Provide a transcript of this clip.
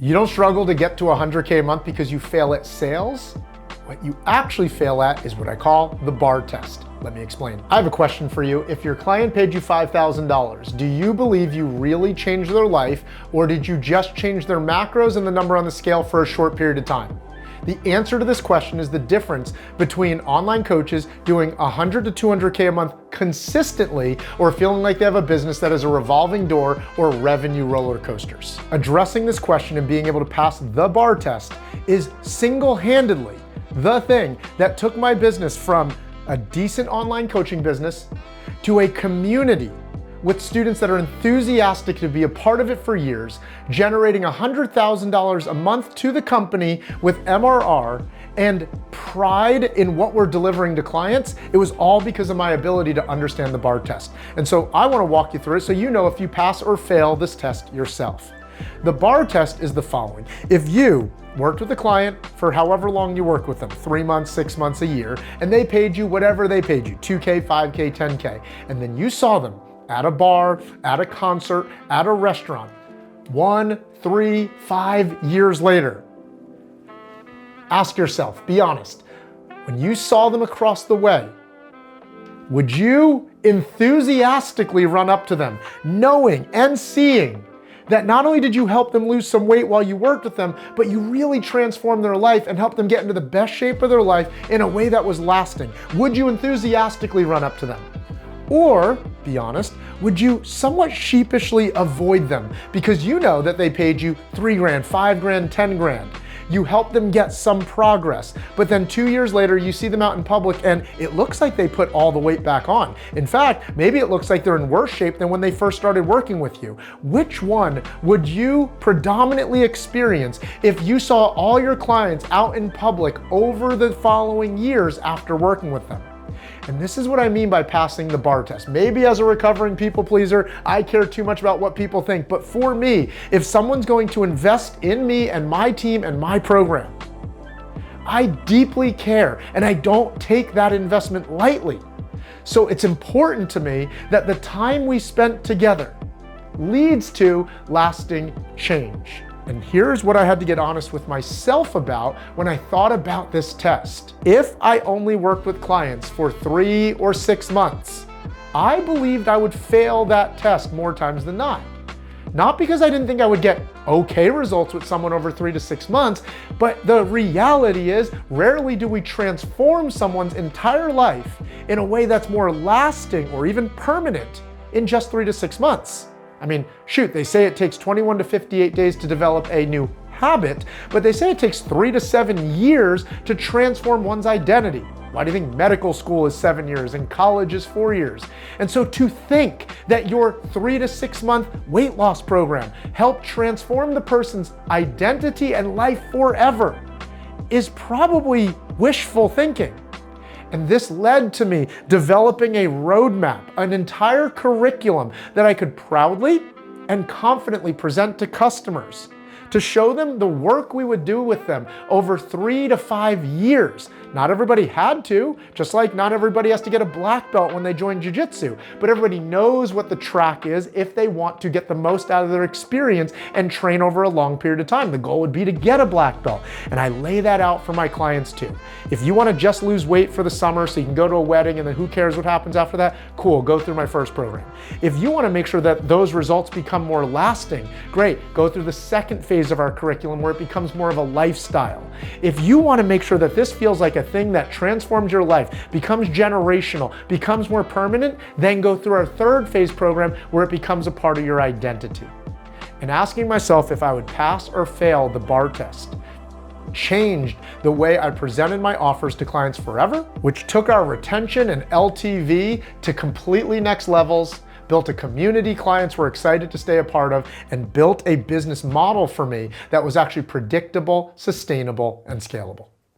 You don't struggle to get to 100K a month because you fail at sales. What you actually fail at is what I call the bar test. Let me explain. I have a question for you. If your client paid you $5,000, do you believe you really changed their life, or did you just change their macros and the number on the scale for a short period of time? The answer to this question is the difference between online coaches doing 100 to 200K a month consistently, or feeling like they have a business that is a revolving door or revenue roller coasters. Addressing this question and being able to pass the bar test is single-handedly the thing that took my business from a decent online coaching business to a community with students that are enthusiastic to be a part of it for years, generating $100,000 a month to the company with MRR and pride in what we're delivering to clients. It was all because of my ability to understand the bar test. And so I want to walk you through it so you know if you pass or fail this test yourself. The bar test is the following. If you worked with a client for however long you work with them, 3 months, 6 months, a year, and they paid you whatever they paid you, 2K, 5K, 10K, and then you saw them at a bar, at a concert, at a restaurant, 1, 3, 5 years later, ask yourself, be honest, when you saw them across the way, would you enthusiastically run up to them, knowing and seeing that not only did you help them lose some weight while you worked with them, but you really transformed their life and helped them get into the best shape of their life in a way that was lasting? Would you enthusiastically run up to them? Or, be honest, would you somewhat sheepishly avoid them because you know that they paid you 3 grand, 5 grand, 10 grand? You helped them get some progress, but then 2 years later, you see them out in public and it looks like they put all the weight back on. In fact, maybe it looks like they're in worse shape than when they first started working with you. Which one would you predominantly experience if you saw all your clients out in public over the following years after working with them? And this is what I mean by passing the bar test. Maybe as a recovering people pleaser, I care too much about what people think. But for me, if someone's going to invest in me and my team and my program, I deeply care and I don't take that investment lightly. So it's important to me that the time we spent together leads to lasting change. And here's what I had to get honest with myself about when I thought about this test. If I only worked with clients for 3 or 6 months, I believed I would fail that test more times than not. Not because I didn't think I would get okay results with someone over 3 to 6 months, but the reality is rarely do we transform someone's entire life in a way that's more lasting or even permanent in just 3 to 6 months. I mean, shoot, they say it takes 21 to 58 days to develop a new habit, but they say it takes 3 to 7 years to transform one's identity. Why do you think medical school is 7 years and college is 4 years? And so to think that your 3 to 6 month weight loss program helped transform the person's identity and life forever is probably wishful thinking. And this led to me developing a roadmap, an entire curriculum that I could proudly and confidently present to customers to show them the work we would do with them over 3 to 5 years. Not everybody had to, just like not everybody has to get a black belt when they join jiu-jitsu, but everybody knows what the track is if they want to get the most out of their experience and train over a long period of time. The goal would be to get a black belt, and I lay that out for my clients too. If you want to just lose weight for the summer so you can go to a wedding and then who cares what happens after that, cool, go through my first program. If you want to make sure that those results become more lasting, great, go through the second phase of our curriculum where it becomes more of a lifestyle. If you want to make sure that this feels like a thing that transforms your life, becomes generational, becomes more permanent, then go through our third phase program where it becomes a part of your identity. And asking myself if I would pass or fail the bar test changed the way I presented my offers to clients forever, which took our retention and LTV to completely next levels, built a community clients were excited to stay a part of, and built a business model for me that was actually predictable, sustainable, and scalable.